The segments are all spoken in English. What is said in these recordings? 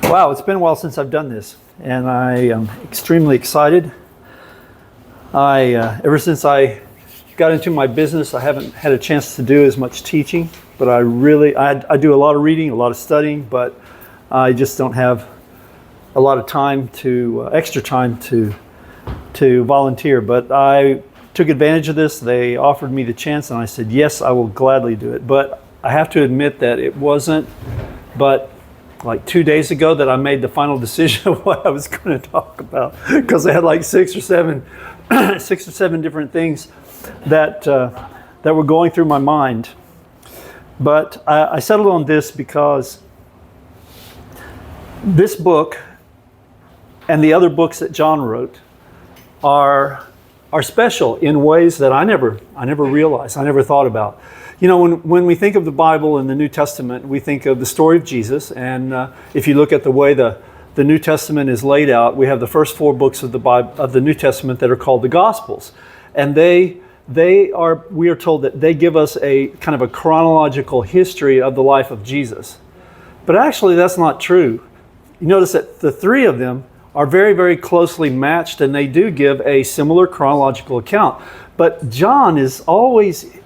Wow, it's been a while since I've done this, and I am extremely excited. Ever since I got into my business, I haven't had a chance to do as much teaching, but I do a lot of reading, a lot of studying, but I just don't have a lot of time extra time to volunteer. But I took advantage of this. They offered me the chance, and I said, yes, I will gladly do it. But I have to admit that it wasn't but like 2 days ago that I made the final decision of what I was going to talk about, because I had like six or seven different things that were going through my mind. But I settled on this because this book and the other books that John wrote are special in ways that I never realized, I never thought about. You know, when we think of the Bible and the New Testament, we think of the story of Jesus. And if you look at the way the New Testament is laid out, we have the first 4 books of the Bible, of the New Testament, that are called the Gospels. And we are told that they give us a kind of a chronological history of the life of Jesus. But actually, that's not true. You notice that the 3 of them are very, very closely matched, and they do give a similar chronological account. But John is always,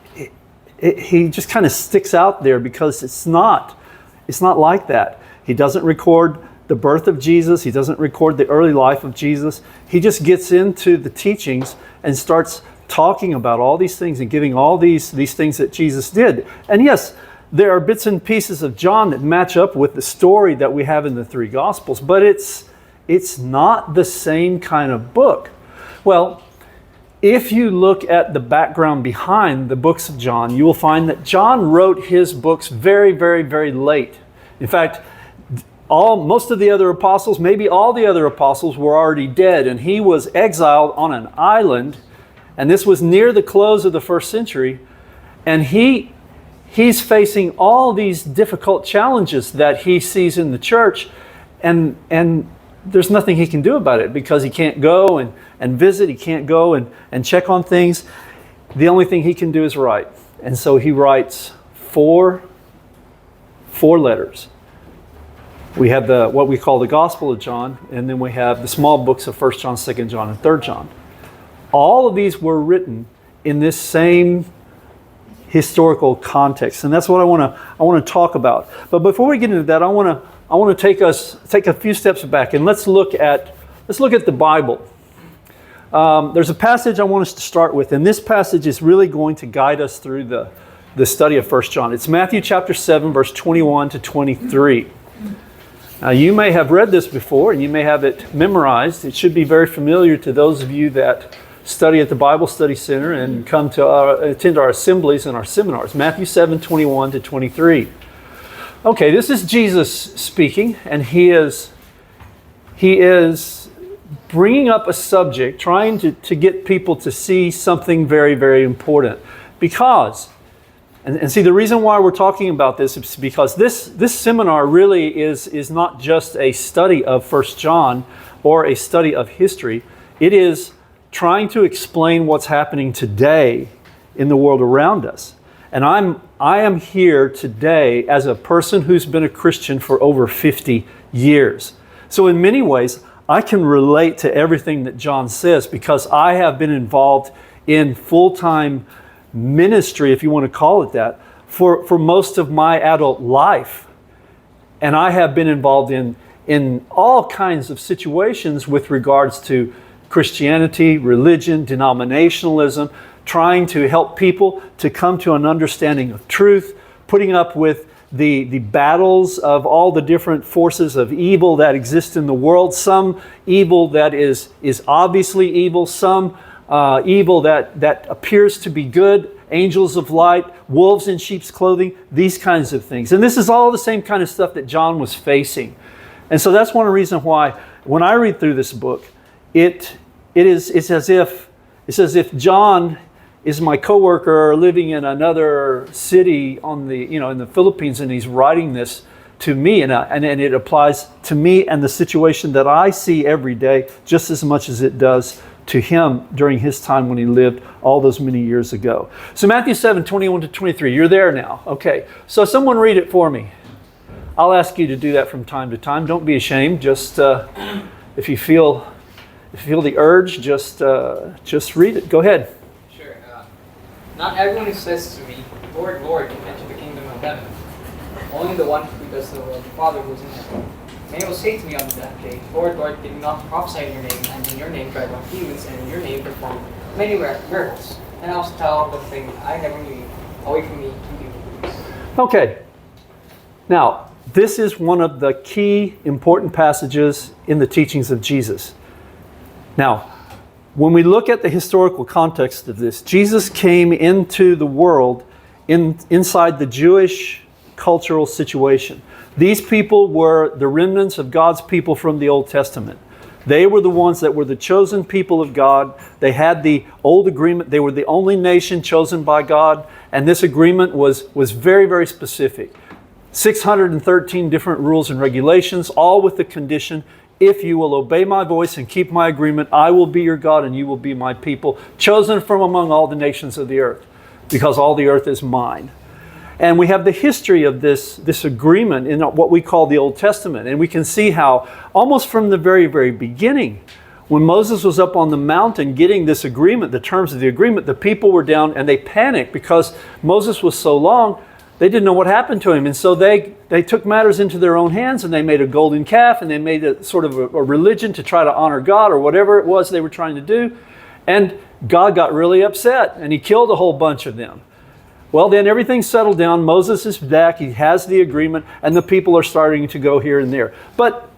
he just kind of sticks out there because it's not like that. He doesn't record the birth of Jesus. He doesn't record the early life of Jesus. He just gets into the teachings and starts talking about all these things and giving all these things that Jesus did. And yes, there are bits and pieces of John that match up with the story that we have in the 3 Gospels, but it's not the same kind of book. Well, if you look at the background behind the books of John, you will find that John wrote his books very, very, very late. In fact, most of the other apostles, maybe all the other apostles, were already dead, and he was exiled on an island, and this was near the close of the 1st century, and he's facing all these difficult challenges that he sees in the church, and there's nothing he can do about it because he can't go and visit, he can't go and check on things. The only thing he can do is write. And so he writes four letters. We have what we call the Gospel of John, and then we have the small books of 1 John, 2 John, and 3 John. All of these were written in this same historical context, and that's what I want to talk about. But before we get into that, I want to take a few steps back, and let's look at the Bible. There's a passage I want us to start with, and this passage is really going to guide us through the study of 1 John. It's Matthew chapter 7, verse 21 to 23. Now, you may have read this before, and you may have it memorized. It should be very familiar to those of you that study at the Bible Study Center and come to attend our assemblies and our seminars. Matthew 7, 21 to 23. Okay, this is Jesus speaking, and he is bringing up a subject, trying to get people to see something very, very important. Because, and see, the reason why we're talking about this is because this seminar really is not just a study of 1 John or a study of history. It is trying to explain what's happening today in the world around us. And I am here today as a person who's been a Christian for over 50 years. So in many ways, I can relate to everything that John says because I have been involved in full-time ministry, if you want to call it that, for most of my adult life. And I have been involved in all kinds of situations with regards to Christianity, religion, denominationalism, trying to help people to come to an understanding of truth, putting up with the battles of all the different forces of evil that exist in the world. Some evil that is obviously evil, some evil that appears to be good, angels of light, wolves in sheep's clothing, these kinds of things. And this is all the same kind of stuff that John was facing. And so that's one reason why when I read through this book, it's as if John is my coworker living in another city in the Philippines, and he's writing this to me, and it applies to me and the situation that I see every day just as much as it does to him during his time when he lived all those many years ago. So Matthew 7, 21 to 23, you're there now. Okay, so someone read it for me. I'll ask you to do that from time to time. Don't be ashamed. Just if you feel the urge, just read it. Go ahead. Sure. Not everyone who says to me, Lord, Lord, can enter the kingdom of heaven. Only the one who does the will of the Father who is in heaven. Many will say to me on that day, Lord, Lord, did we not prophesy in your name, and in your name drive out demons, and in your name perform many miracles? And I will tell the thing, I never knew you. Away from me, you evil. Okay. Now, this is one of the key important passages in the teachings of Jesus. Now, when we look at the historical context of this, Jesus came into the world inside the Jewish cultural situation. These people were the remnants of God's people from the Old Testament. They were the ones that were the chosen people of God. They had the old agreement. They were the only nation chosen by God. And this agreement was very, very specific. 613 different rules and regulations, all with the condition, if you will obey my voice and keep my agreement, I will be your God and you will be my people, chosen from among all the nations of the earth, because all the earth is mine. And we have the history of this agreement in what we call the Old Testament. And we can see how almost from the very, very beginning, when Moses was up on the mountain getting this agreement, the terms of the agreement, the people were down and they panicked because Moses was so long, they didn't know what happened to him. And so they took matters into their own hands and they made a golden calf and they made a sort of a religion to try to honor God or whatever it was they were trying to do. And God got really upset and he killed a whole bunch of them. Well, then everything settled down. Moses is back. He has the agreement and the people are starting to go here and there. But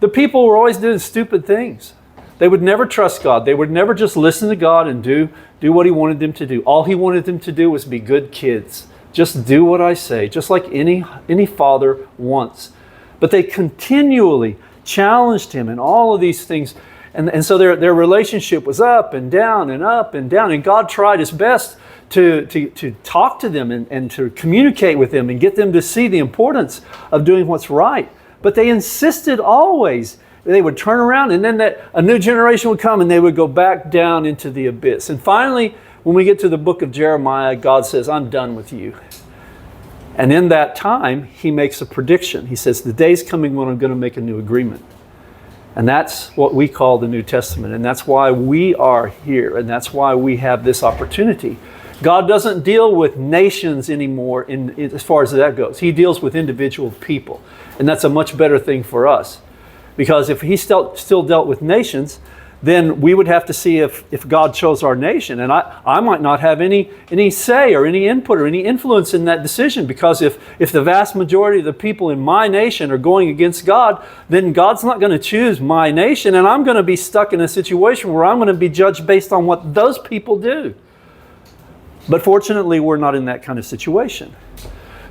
the people were always doing stupid things. They would never trust God. They would never just listen to God and do what he wanted them to do. All he wanted them to do was be good kids. Just do what I say, just like any father wants. But they continually challenged him in all of these things. And so their relationship was up and down and up and down. And God tried his best to talk to them and to communicate with them and get them to see the importance of doing what's right. But they insisted always. They would turn around and then a new generation would come and they would go back down into the abyss. And finally, when we get to the book of Jeremiah, God says, I'm done with you. And in that time, he makes a prediction. He says, the day's coming when I'm going to make a new agreement. And that's what we call the New Testament. And that's why we are here. And that's why we have this opportunity. God doesn't deal with nations anymore as far as that goes. He deals with individual people. And that's a much better thing for us. Because if he still dealt with nations, then we would have to see if God chose our nation. And I might not have any say or any input or any influence in that decision, because if the vast majority of the people in my nation are going against God, then God's not going to choose my nation, and I'm going to be stuck in a situation where I'm going to be judged based on what those people do. But fortunately, we're not in that kind of situation.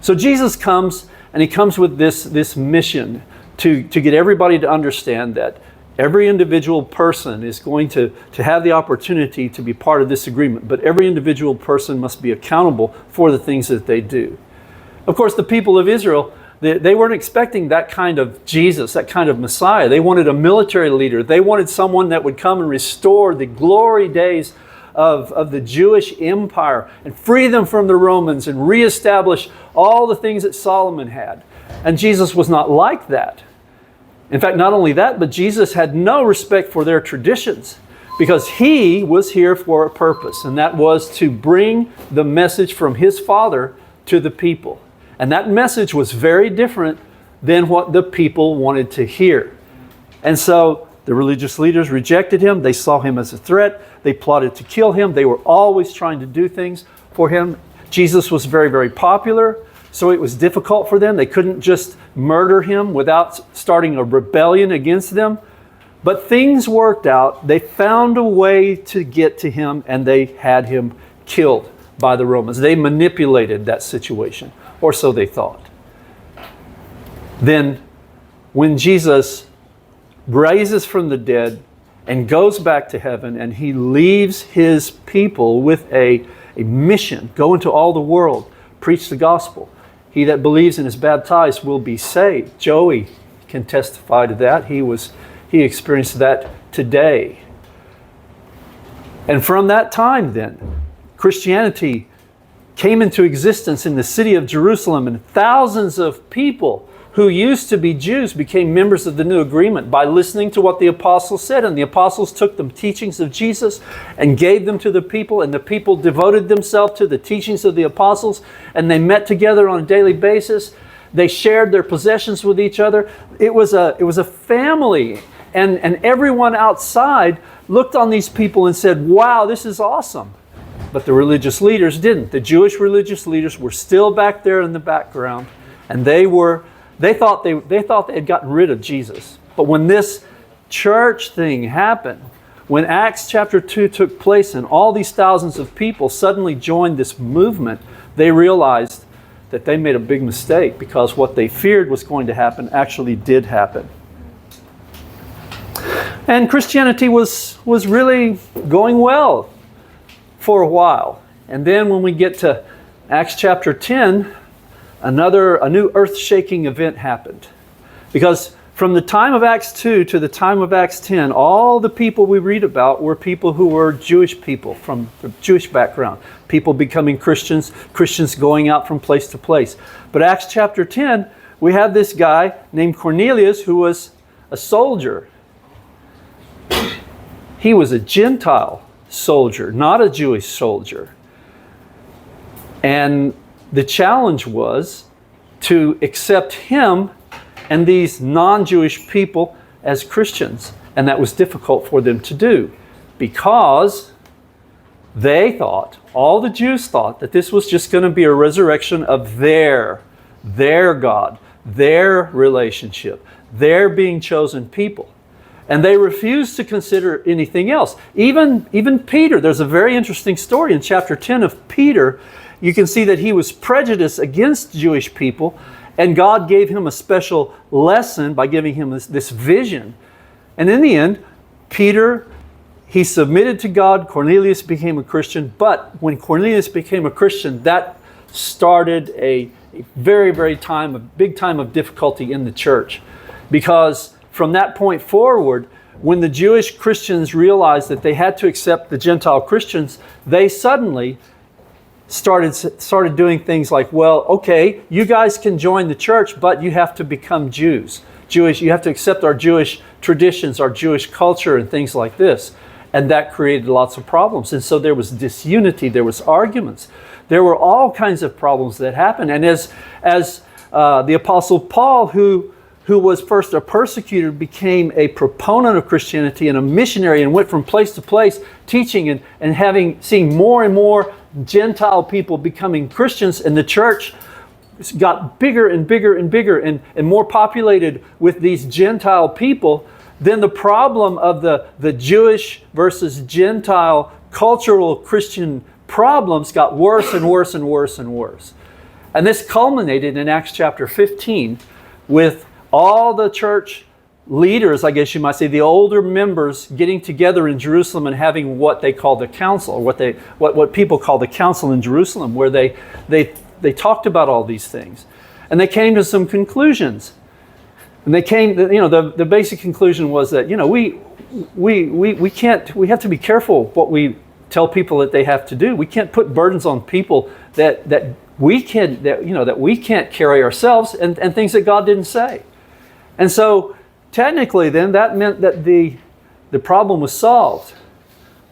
So Jesus comes, and he comes with this mission to get everybody to understand that every individual person is going to have the opportunity to be part of this agreement, but every individual person must be accountable for the things that they do. Of course, the people of Israel, they weren't expecting that kind of Jesus, that kind of Messiah. They wanted a military leader. They wanted someone that would come and restore the glory days of the Jewish empire and free them from the Romans and reestablish all the things that Solomon had. And Jesus was not like that. In fact, not only that, but Jesus had no respect for their traditions, because he was here for a purpose, and that was to bring the message from his Father to the people. And that message was very different than what the people wanted to hear. And so the religious leaders rejected him. They saw him as a threat. They plotted to kill him. They were always trying to do things for him. Jesus was very, very popular. So it was difficult for them. They couldn't just murder him without starting a rebellion against them. But things worked out. They found a way to get to him, and they had him killed by the Romans. They manipulated that situation, or so they thought. Then, when Jesus raises from the dead and goes back to heaven, and he leaves his people with a mission, go into all the world, preach the gospel. He that believes and is baptized will be saved. Joey can testify to that. He experienced that today. And from that time then, Christianity came into existence in the city of Jerusalem, and thousands of people who used to be Jews became members of the new agreement by listening to what the apostles said. And the apostles took the teachings of Jesus and gave them to the people, and the people devoted themselves to the teachings of the apostles, and they met together on a daily basis. They shared their possessions with each other. It was a family, and everyone outside looked on these people and said, wow, this is awesome. But the religious leaders didn't. The Jewish religious leaders were still back there in the background, and they thought they had gotten rid of Jesus. But when this church thing happened, when Acts chapter 2 took place and all these thousands of people suddenly joined this movement, they realized that they made a big mistake, because what they feared was going to happen actually did happen. And Christianity was really going well for a while. And then when we get to Acts chapter 10, a new earth-shaking event happened. Because from the time of Acts 2 to the time of Acts 10, all the people we read about were people who were Jewish people from the Jewish background. People becoming Christians, Christians going out from place to place. But Acts chapter 10, we have this guy named Cornelius who was a soldier. He was a Gentile soldier, not a Jewish soldier. And the challenge was to accept him and these non-Jewish people as Christians. And that was difficult for them to do, because they thought, all the Jews thought, that this was just going to be a resurrection of their God, their relationship, their being chosen people. And they refused to consider anything else. Even Peter, there's a very interesting story in chapter 10 of Peter. You can see that he was prejudiced against Jewish people, and God gave him a special lesson by giving him this vision. And in the end, Peter, he submitted to God. Cornelius became a Christian. But when Cornelius became a Christian, that started a very, very big time of difficulty in the church. Because from that point forward, when the Jewish Christians realized that they had to accept the Gentile Christians, they suddenly started doing things like, well, okay, you guys can join the church, but you have to become Jews. You have to accept our Jewish traditions, our Jewish culture, and things like this. And that created lots of problems. And so there was disunity, there was arguments. There were all kinds of problems that happened. And as the Apostle Paul, who was first a persecutor, became a proponent of Christianity and a missionary, and went from place to place teaching and seeing more and more Gentile people becoming Christians, and the church got bigger and bigger and bigger and more populated with these Gentile people, then the problem of the Jewish versus Gentile cultural Christian problems got worse and worse and worse and worse. And this culminated in Acts chapter 15 with all the church leaders, I guess you might say, the older members, getting together in Jerusalem and having what they call the council, or what people call the council in Jerusalem, where they talked about all these things. And they came to some conclusions. And the basic conclusion was that, we have to be careful what we tell people that they have to do. We can't put burdens on people that we can't carry ourselves, and things that God didn't say. And so technically then that meant that the problem was solved.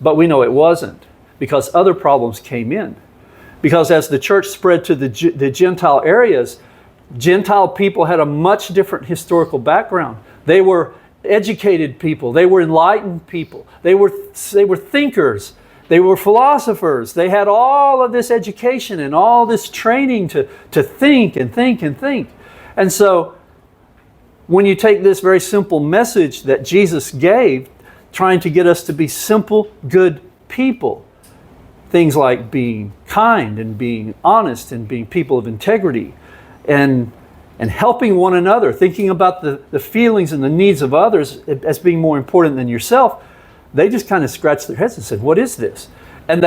But we know it wasn't, because other problems came in. Because as the church spread to the Gentile areas, Gentile people had a much different historical background. They were educated people. They were enlightened people. They were thinkers. They were philosophers. They had all of this education and all this training to think and think and think. And so when you take this very simple message that Jesus gave, trying to get us to be simple, good people, things like being kind and being honest and being people of integrity and helping one another, thinking about the feelings and the needs of others as being more important than yourself, they just kind of scratched their heads and said, what is this? And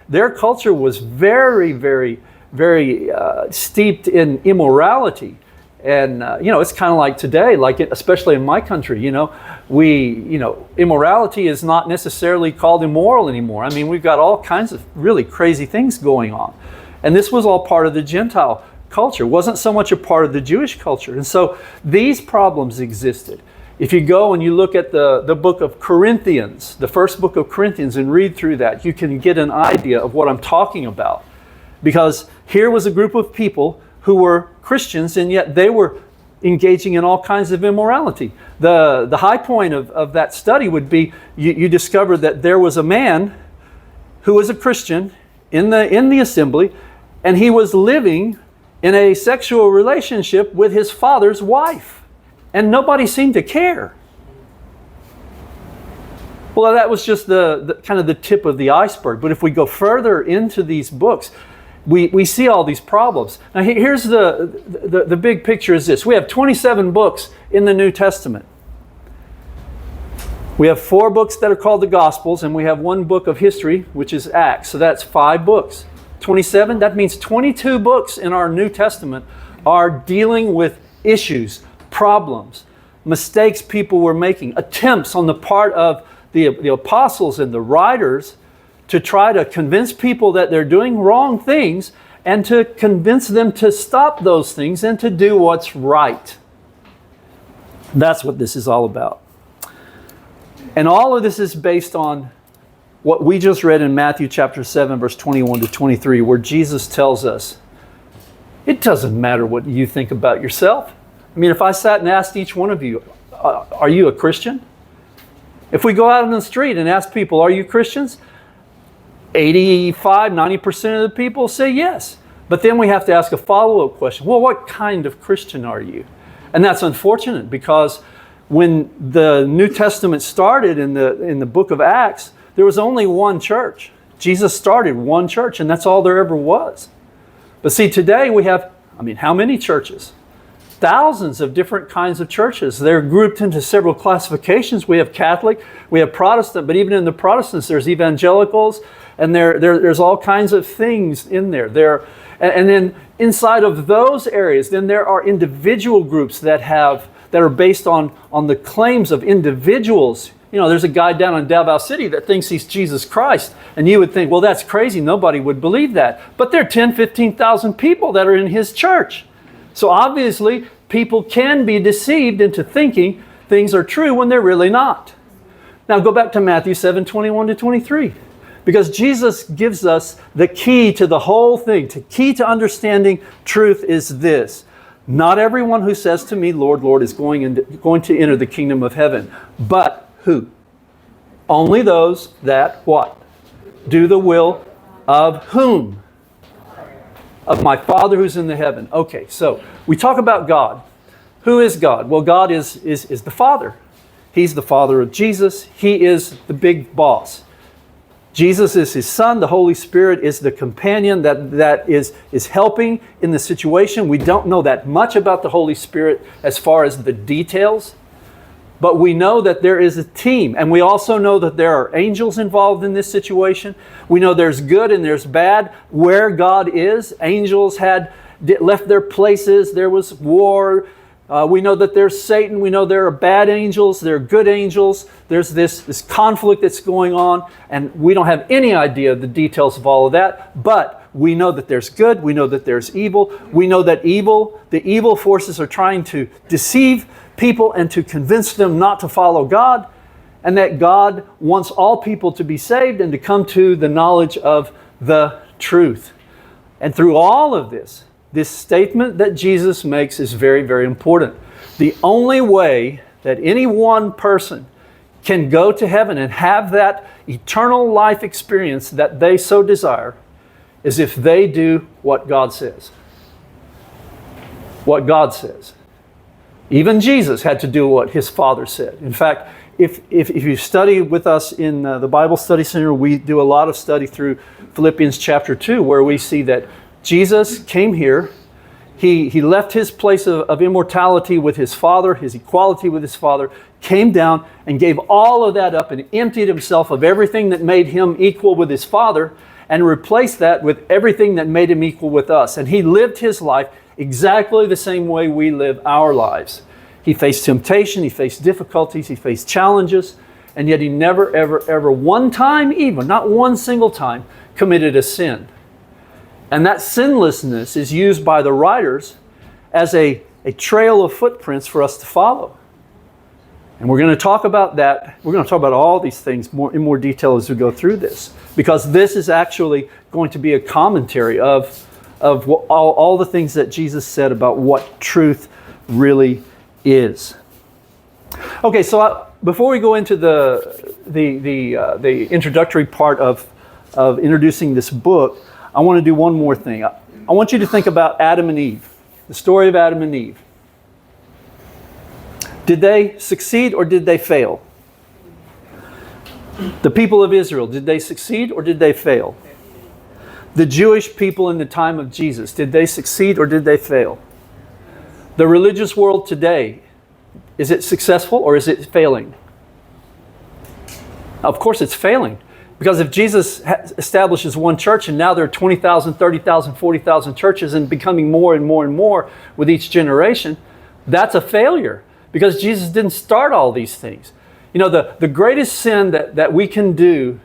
their culture was very, very, very steeped in immorality. And, it's kind of like today, especially in my country, immorality is not necessarily called immoral anymore. I mean, we've got all kinds of really crazy things going on. And this was all part of the Gentile culture. It wasn't so much a part of the Jewish culture. And so these problems existed. If you go and you look at the book of Corinthians, the first book of Corinthians, and read through that, you can get an idea of what I'm talking about. Because here was a group of people who were Christians, and yet they were engaging in all kinds of immorality. The high point of that study would be you discover that there was a man who was a Christian in the assembly, and he was living in a sexual relationship with his father's wife. And nobody seemed to care. Well, that was just the kind of the tip of the iceberg. But if we go further into these books, we see all these problems. Now here's the big picture is this. We have 27 books in the New Testament. We have 4 books that are called the Gospels, and we have 1 book of history, which is Acts. So that's 5 books. 27, that means 22 books in our New Testament are dealing with issues, problems, mistakes people were making, attempts on the part of the apostles and the writers to try to convince people that they're doing wrong things and to convince them to stop those things and to do what's right. That's what this is all about. And all of this is based on what we just read in Matthew chapter 7, verse 21 to 23, where Jesus tells us, it doesn't matter what you think about yourself. I mean, if I sat and asked each one of you, are you a Christian? If we go out on the street and ask people, are you Christians? 85, 90% of the people say yes. But then we have to ask a follow-up question. Well, what kind of Christian are you? And that's unfortunate, because when the New Testament started in the book of Acts, there was only one church. Jesus started one church, and that's all there ever was. But see, today we have, how many churches? Thousands of different kinds of churches. They're grouped into several classifications. We have Catholic, we have Protestant, but even in the Protestants, there's evangelicals, and there's all kinds of things in there. And then inside of those areas, then there are individual groups that are based on the claims of individuals. There's a guy down in Davao City that thinks he's Jesus Christ. And you would think, well, that's crazy. Nobody would believe that. But there are 10, 15,000 people that are in his church. So obviously, people can be deceived into thinking things are true when they're really not. Now go back to Matthew 7, 21 to 23. Because Jesus gives us the key to the whole thing. The key to understanding truth is this. Not everyone who says to me, Lord, Lord, is going to enter the kingdom of heaven. But who? Only those that, what? Do the will of whom? Of my Father who's in the heaven. Okay, so we talk about God. Who is God? Well, God is the Father. He's the Father of Jesus. He is the big boss. Jesus is His Son. The Holy Spirit is the companion that is helping in the situation. We don't know that much about the Holy Spirit as far as the details. But we know that there is a team, and we also know that there are angels involved in this situation. We know there's good and there's bad. Where God is, angels had left their places. There was war. We know that there's Satan. We know there are bad angels. There are good angels. There's this conflict that's going on, and we don't have any idea of the details of all of that. But we know that there's good. We know that there's evil. We know that the evil forces are trying to deceive people and to convince them not to follow God, and that God wants all people to be saved and to come to the knowledge of the truth. And through all of this statement that Jesus makes is very, very important. The only way that any one person can go to heaven and have that eternal life experience that they so desire is if they do what God says. What God says. Even Jesus had to do what His Father said. In fact, if you study with us in the Bible Study Center, we do a lot of study through Philippians chapter 2, where we see that Jesus came here. He left His place of immortality with His Father, His equality with His Father, came down and gave all of that up and emptied Himself of everything that made Him equal with His Father and replaced that with everything that made Him equal with us. And He lived His life exactly the same way we live our lives. He faced temptation, He faced difficulties, He faced challenges, and yet He never, ever, ever, one time even, not one single time, committed a sin. And that sinlessness is used by the writers as a trail of footprints for us to follow. And we're going to talk about that. We're going to talk about all these things in more detail as we go through this. Because this is actually going to be a commentary of all the things that Jesus said about what truth really is. Okay, so before we go into the introductory part of introducing this book, I want to do one more thing. I want you to think about Adam and Eve, the story of Adam and Eve. Did they succeed or did they fail? The people of Israel, did they succeed or did they fail? The Jewish people in the time of Jesus, did they succeed or did they fail? The religious world today, is it successful or is it failing? Of course it's failing. Because if Jesus establishes one church and now there are 20,000, 30,000, 40,000 churches and becoming more and more and more with each generation, that's a failure. Because Jesus didn't start all these things. You know, the greatest sin that we can do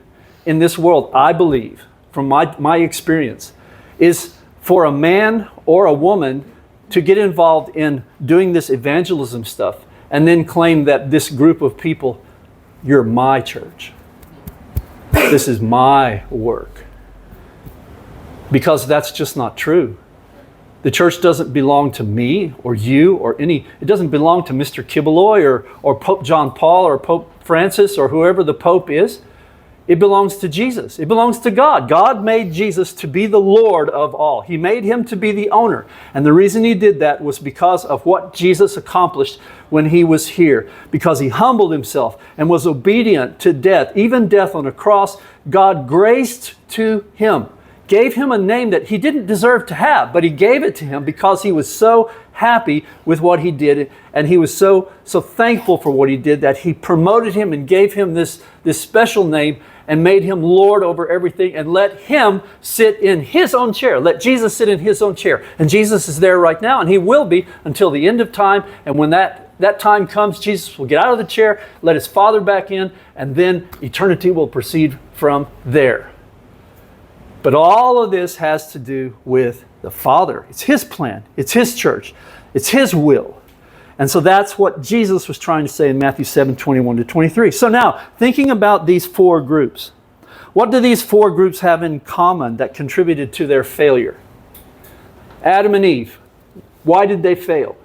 in this world, I believe, from my experience, is for a man or a woman to get involved in doing this evangelism stuff and then claim that this group of people, you're my church. This is my work. Because that's just not true. The church doesn't belong to me or you or it doesn't belong to Mr. Kibeloy or Pope John Paul or Pope Francis or whoever the Pope is. It belongs to Jesus. It belongs to God. God made Jesus to be the Lord of all. He made him to be the owner. And the reason he did that was because of what Jesus accomplished when he was here. Because he humbled himself and was obedient to death, even death on a cross. God graced to him. Gave him a name that he didn't deserve to have, but he gave it to him because he was so happy with what he did, and he was so thankful for what he did that he promoted him and gave him this special name and made him Lord over everything and let him sit in his own chair. Let Jesus sit in his own chair. And Jesus is there right now, and he will be until the end of time. And when that time comes, Jesus will get out of the chair, let his Father back in, and then eternity will proceed from there. But all of this has to do with the Father. It's his plan. It's his church. It's his will. And so that's what Jesus was trying to say in Matthew 7:21-23. So now, thinking about these four groups, what do these four groups have in common that contributed to their failure? Adam and Eve, why did they fail?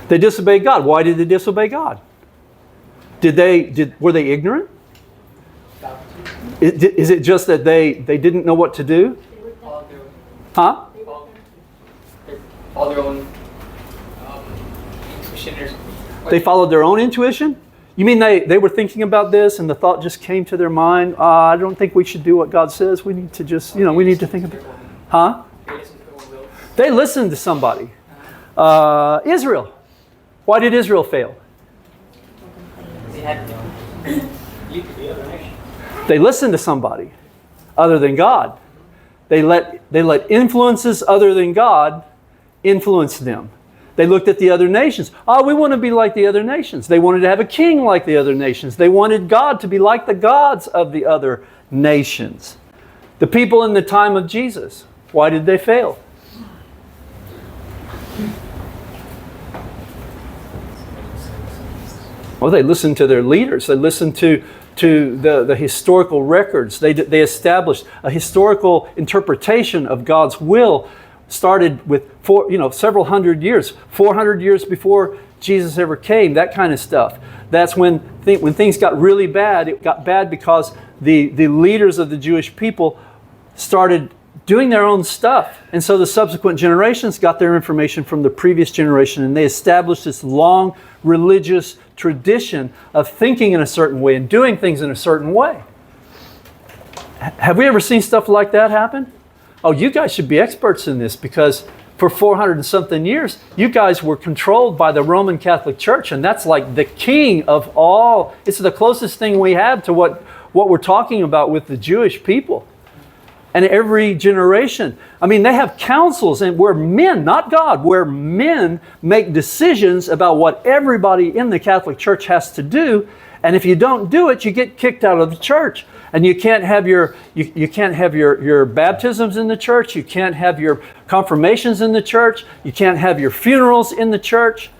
They disobeyed God. Why did they disobey God? Were they ignorant? Is it just that they didn't know what to do? Huh? Follow their own intuition. They followed their own intuition? You mean they were thinking about this and the thought just came to their mind, I don't think we should do what God says. We need to just, we need to think about it. Huh? They listened to somebody. Israel. Why did Israel fail? They listened to somebody other than God. They let influences other than God influence them. They looked at the other nations. We want to be like the other nations. They wanted to have a king like the other nations. They wanted God to be like the gods of the other nations. The people in the time of Jesus, why did they fail? Well, they listened to their leaders. They listened to the historical records. They established a historical interpretation of God's will. Started with several hundred years, 400 years before Jesus ever came. That kind of stuff. That's when things got really bad. It got bad because the leaders of the Jewish people started doing their own stuff. And so the subsequent generations got their information from the previous generation, and they established this long religious tradition of thinking in a certain way and doing things in a certain way. Have we ever seen stuff like that happen? Oh, you guys should be experts in this, because for 400 and something years, you guys were controlled by the Roman Catholic Church, and that's like the king of all. It's the closest thing we have to what we're talking about with the Jewish people. And every generation, they have councils and where men, not God, where men make decisions about what everybody in the Catholic Church has to do. And if you don't do it, you get kicked out of the church. And you can't have you can't have your baptisms in the church. You can't have your confirmations in the church. You can't have your funerals in the church.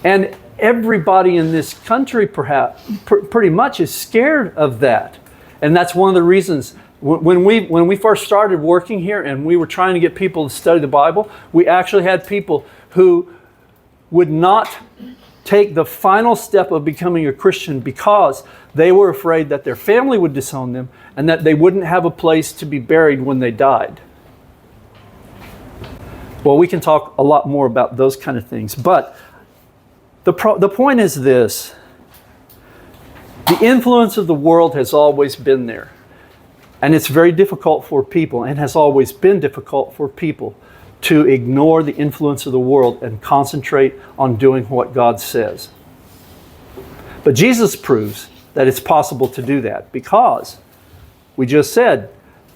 And everybody in this country, perhaps, pretty much is scared of that. And that's one of the reasons when we first started working here and we were trying to get people to study the Bible, we actually had people who would not take the final step of becoming a Christian because they were afraid that their family would disown them and that they wouldn't have a place to be buried when they died. Well, we can talk a lot more about those kind of things, but the point is this: the influence of the world has always been there, and it's very difficult for people, and has always been difficult for people, to ignore the influence of the world and concentrate on doing what God says. But Jesus proves that it's possible to do that, because we just said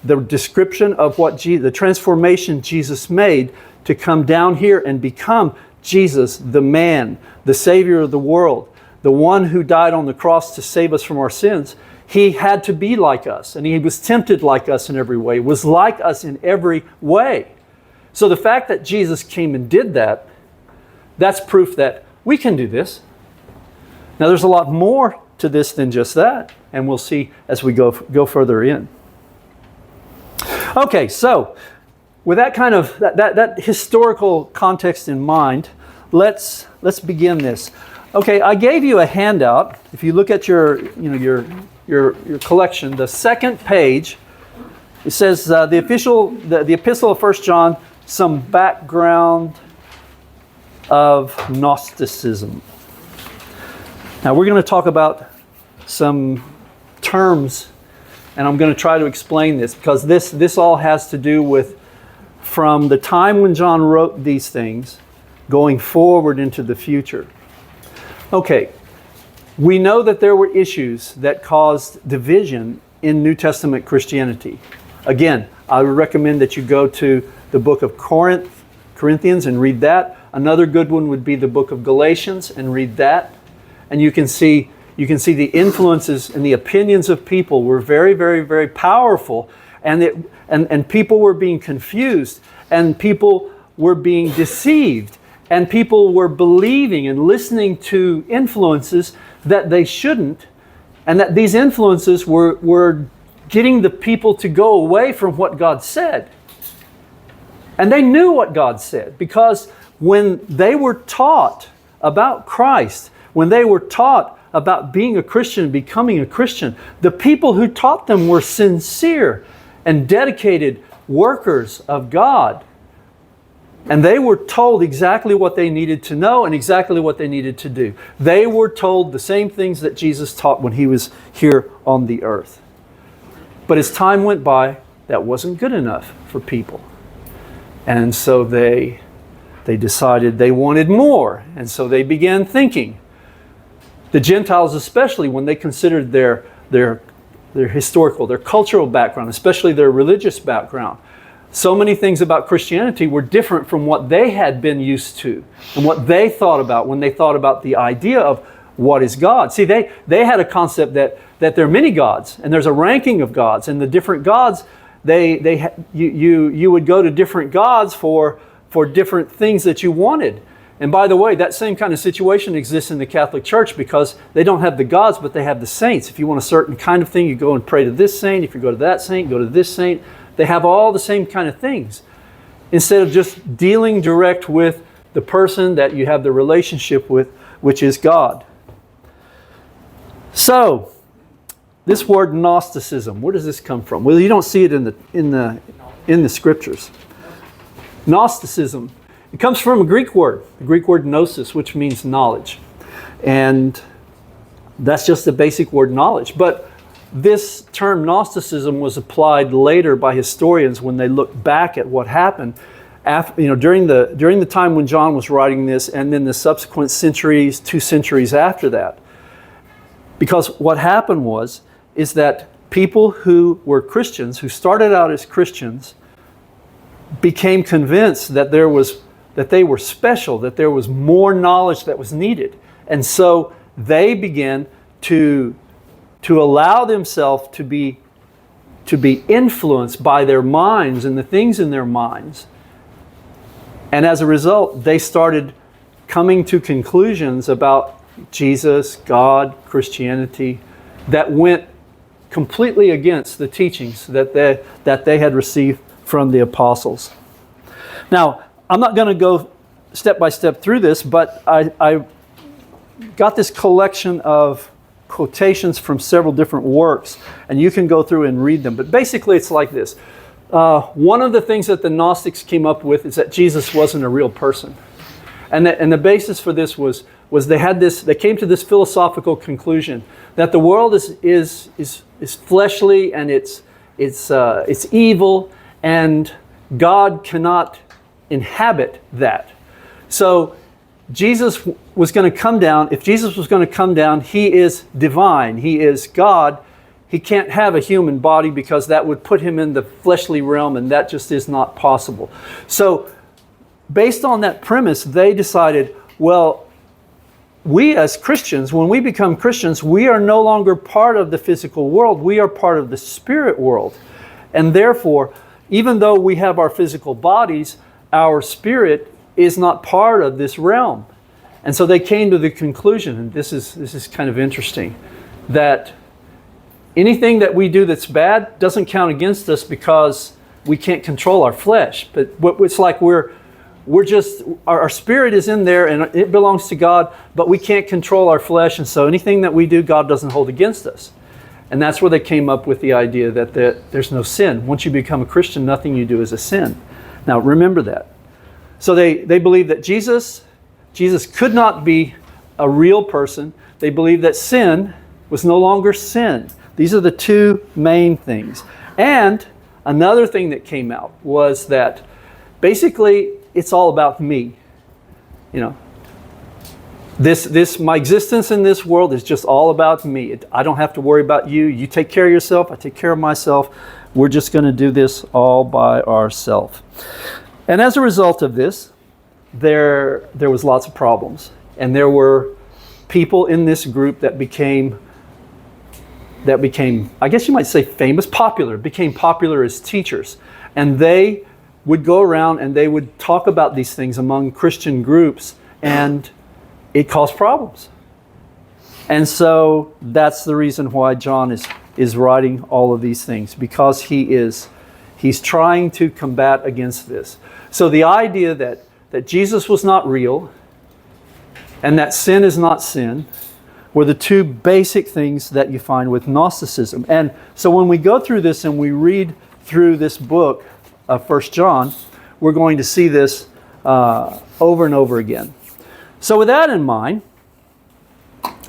the description of the transformation Jesus made to come down here and become Jesus, the man, the Savior of the world, the one who died on the cross to save us from our sins. He had to be like us, and he was tempted like us in every way, was like us in every way. So the fact that Jesus came and did that, that's proof that we can do this. Now there's a lot more to this than just that, and we'll see as we go further in. Okay, so with that kind of that historical context in mind, let's begin this. Okay, I gave you a handout. If you look at your collection, the second page, it says the epistle of 1 John, some background of Gnosticism. Now we're going to talk about some terms, and I'm going to try to explain this, because this all has to do with from the time when John wrote these things going forward into the future. Okay, we know that there were issues that caused division in New Testament Christianity. Again, I would recommend that you go to the book of Corinthians and read that. Another good one would be the book of Galatians and read that. And you can see the influences and the opinions of people were very, very, very powerful, and people were being confused, and people were being deceived, and people were believing and listening to influences that they shouldn't, and that these influences were getting the people to go away from what God said. And they knew what God said, because when they were taught about Christ, when they were taught about being a Christian and becoming a Christian, the people who taught them were sincere and dedicated workers of God. And they were told exactly what they needed to know and exactly what they needed to do. They were told the same things that Jesus taught when he was here on the earth. But as time went by, that wasn't good enough for people. And so they decided they wanted more. And so they began thinking. The Gentiles especially, when they considered their historical, their cultural background, especially their religious background, so many things about Christianity were different from what they had been used to and what they thought about when they thought about the idea of what is God. See, they had a concept that there are many gods, and there's a ranking of gods, and the different gods, you would go to different gods for different things that you wanted. And by the way, that same kind of situation exists in the Catholic Church, because they don't have the gods, but they have the saints. If you want a certain kind of thing, you go and pray to this saint. If you go to that saint, go to this saint. They have all the same kind of things. Instead of just dealing direct with the person that you have the relationship with, which is God. So, this word Gnosticism, where does this come from? Well, you don't see it in the scriptures. Gnosticism, it comes from a Greek word, the Greek word gnosis, which means knowledge. And that's just the basic word knowledge. But this term Gnosticism was applied later by historians when they look back at what happened during the time when John was writing this, and then the subsequent centuries, 2 centuries after that. Because what happened is that people who were Christians, who started out as Christians, became convinced that they were special, that there was more knowledge that was needed. And so they began to allow themselves to be influenced by their minds and the things in their minds. And as a result, they started coming to conclusions about Jesus, God, Christianity, that went completely against the teachings that they had received from the apostles. Now, I'm not going to go step by step through this, but I got this collection of quotations from several different works, and you can go through and read them. But basically, it's like this. One of the things that the Gnostics came up with is that Jesus wasn't a real person. And the basis for this was they came to this philosophical conclusion that the world is fleshly and it's evil, and God cannot inhabit that. So Jesus was going to come down. If Jesus was going to come down, he is divine. He is God. He can't have a human body because that would put him in the fleshly realm, and that just is not possible. So based on that premise, they decided, well, we as Christians, when we become Christians, we are no longer part of the physical world. We are part of the spirit world. And therefore, even though we have our physical bodies, our spirit is not part of this realm. And so they came to the conclusion, and this is kind of interesting, that anything that we do that's bad doesn't count against us because we can't control our flesh. But it's like we're just, our spirit is in there and it belongs to God, but we can't control our flesh, and so anything that we do, God doesn't hold against us. And that's where they came up with the idea that there's no sin. Once you become a Christian, nothing you do is a sin. Now remember that. So they believe that Jesus could not be a real person. They believe that sin was no longer sin. These are the two main things. And another thing that came out was that basically it's all about me. You know, my existence in this world is just all about me. I don't have to worry about you. You take care of yourself. I take care of myself. We're just going to do this all by ourselves. And as a result of this, there was lots of problems. And there were people in this group that became, I guess you might say famous, became popular as teachers. And they would go around and they would talk about these things among Christian groups, and it caused problems. And so that's the reason why John is writing all of these things, because he's trying to combat against this. So the idea that Jesus was not real and that sin is not sin were the two basic things that you find with Gnosticism. And so when we go through this and we read through this book of 1 John, we're going to see this over and over again. So with that in mind,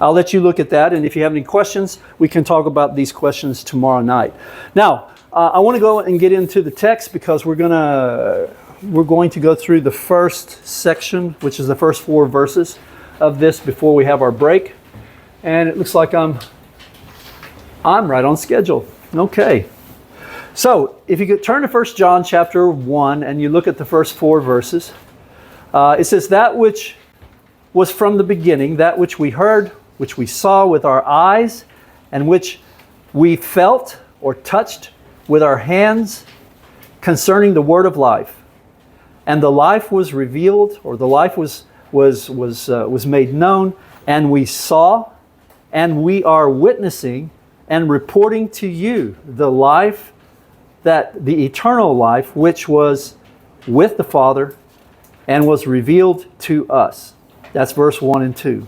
I'll let you look at that, and if you have any questions, we can talk about these questions tomorrow night. Now, I want to go and get into the text because we're going to go through the first section, which is the first 4 verses of this before we have our break. And it looks like I'm right on schedule. Okay. So if you could turn to 1 John chapter 1 and you look at the first 4 verses, it says, "That which was from the beginning, that which we heard, which we saw with our eyes, and which we felt or touched with our hands, concerning the word of life. And the life was revealed, or the life was made known, and we saw, and we are witnessing and reporting to you the life, that the eternal life, which was with the Father and was revealed to us." That's verse 1 and 2.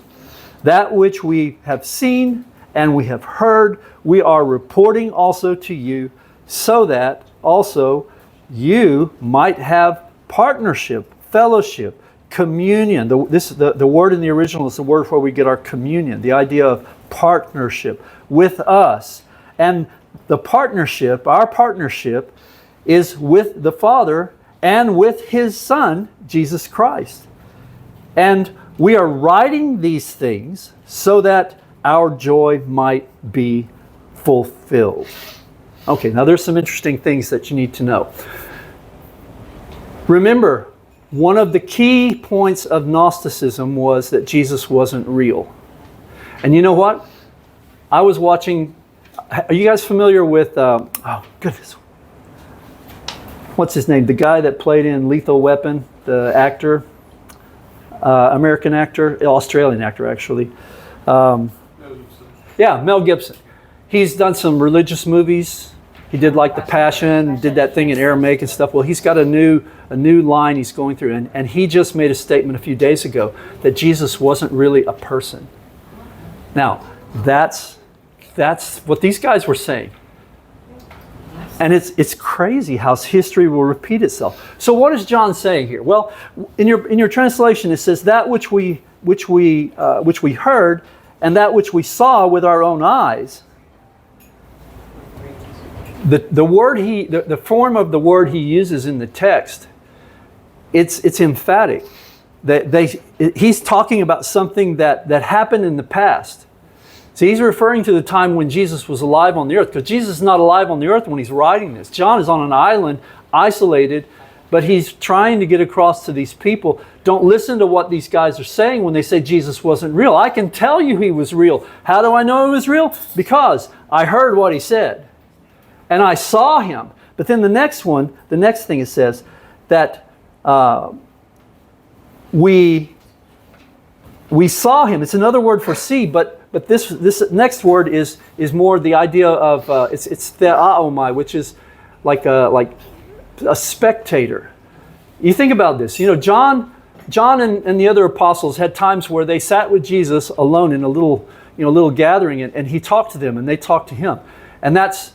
"That which we have seen and we have heard, we are reporting also to you, so that also you might have partnership, fellowship, communion." The word in the original is the word where we get our communion, the idea of partnership with us. And the partnership, our partnership, is with the Father and with His Son, Jesus Christ. And we are writing these things so that our joy might be fulfilled. Okay, now there's some interesting things that you need to know. Remember, one of the key points of Gnosticism was that Jesus wasn't real. And you know what? I was watching, are you guys familiar with, oh goodness, what's his name? The guy that played in Lethal Weapon, the actor, American actor, Australian actor actually. Mel Gibson. Yeah, Mel Gibson. He's done some religious movies. He did like The Passion, did that thing in Aramaic and stuff. Well, he's got a new line he's going through. And he just made a statement a few days ago that Jesus wasn't really a person. Now, that's what these guys were saying. And it's crazy how history will repeat itself. So what is John saying here? Well, in your translation it says that which we heard and that which we saw with our own eyes. The word the form of the word he uses in the text, it's emphatic. He's talking about something that happened in the past. See, he's referring to the time when Jesus was alive on the earth, because Jesus is not alive on the earth when he's writing this. John is on an island, isolated, but he's trying to get across to these people, don't listen to what these guys are saying when they say Jesus wasn't real. I can tell you he was real. How do I know he was real? Because I heard what he said. And I saw him. But then the next thing it says that we saw him. It's another word for see, but this next word is more the idea of it's theaomai, which is like a spectator. You think about this. You know, John and the other apostles had times where they sat with Jesus alone in a little gathering, and he talked to them, and they talked to him, and that's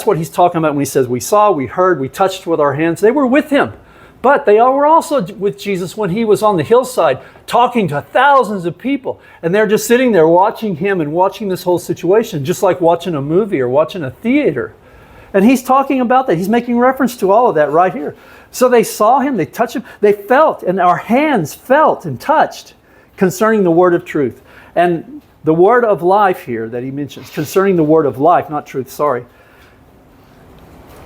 what he's talking about when he says we saw, we heard, we touched with our hands. They were with him. But they were also with Jesus when he was on the hillside talking to thousands of people. And they're just sitting there watching him and watching this whole situation, just like watching a movie or watching a theater. And he's talking about that. He's making reference to all of that right here. So they saw him, they touched him, they felt, and our hands felt and touched concerning the word of truth. And the word of life here that he mentions, concerning the word of life, not truth, sorry.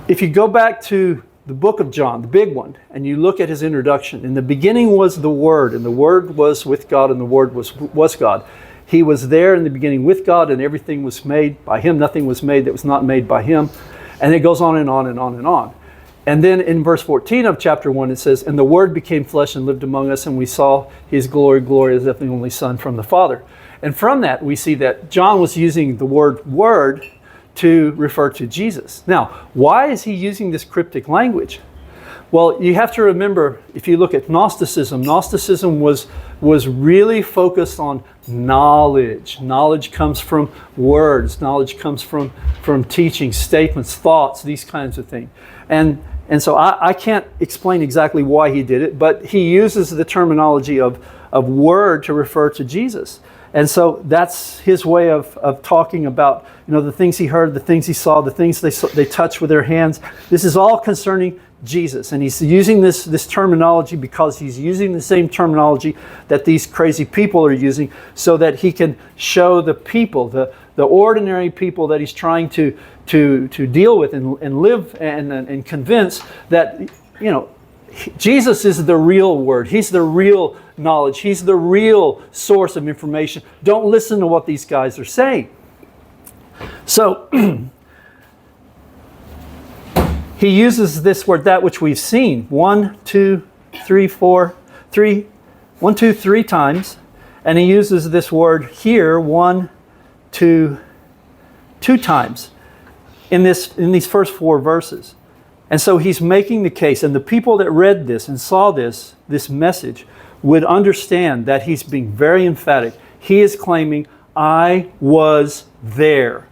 If you go back to the book of John, the big one, and you look at his introduction, in the beginning was the Word, and the Word was with God, and the Word was God. He was there in the beginning with God, and everything was made by him. Nothing was made that was not made by him. And it goes on and on and on and on. And then in verse 14 of chapter 1, it says, and the Word became flesh and lived among us, and we saw his glory as of the only Son from the Father. And from that, we see that John was using the word to refer to Jesus. Now, why is he using this cryptic language? Well, you have to remember, if you look at Gnosticism was really focused on knowledge. Knowledge comes from words. Knowledge comes from teaching, statements, thoughts, these kinds of things. And so I can't explain exactly why he did it, but he uses the terminology of word to refer to Jesus. And so that's his way of talking about, the things he heard, the things he saw, the things they touched with their hands. This is all concerning Jesus. And he's using this terminology because he's using the same terminology that these crazy people are using, so that he can show the people, the ordinary people that he's trying to deal with and live and convince that, Jesus is the real word. He's the real knowledge. He's the real source of information. Don't listen to what these guys are saying. So he uses this word, that which we've seen, 1, 2, 3, 4, 3, 1, 2, 3 times. And he uses this word here, 1, 2, 2 times in these first 4 verses. And so he's making the case, and the people that read this and saw this message would understand that he's being very emphatic. He is claiming, I was there.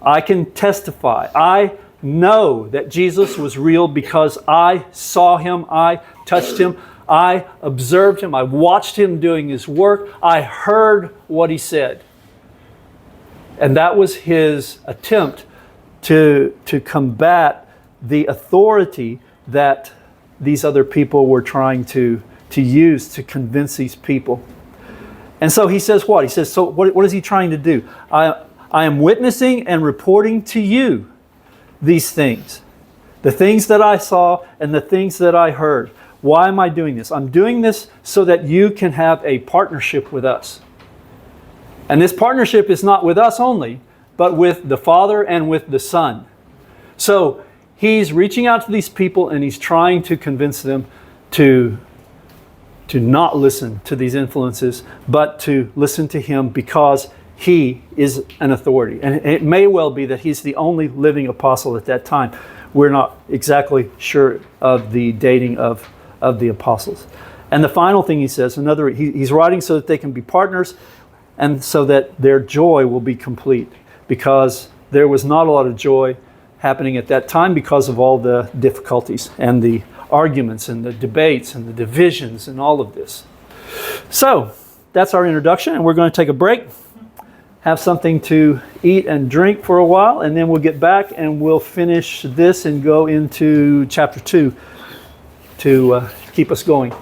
I can testify. I know that Jesus was real because I saw him, I touched him, I observed him, I watched him doing his work, I heard what he said. And that was his attempt to combat the authority that these other people were trying to use to convince these people. And so he says what? He says, so what is he trying to do? I am witnessing and reporting to you these things. The things that I saw and the things that I heard. Why am I doing this? I'm doing this so that you can have a partnership with us. And this partnership is not with us only, but with the Father and with the Son. So he's reaching out to these people and he's trying to convince them to not listen to these influences, but to listen to him because he is an authority. And it may well be that he's the only living apostle at that time. We're not exactly sure of the dating of the apostles. And the final thing he says, he's writing so that they can be partners and so that their joy will be complete, because there was not a lot of joy happening at that time because of all the difficulties and the arguments and the debates and the divisions and all of this. So that's our introduction, and we're going to take a break, have something to eat and drink for a while, and then we'll get back and we'll finish this and go into chapter 2 to keep us going.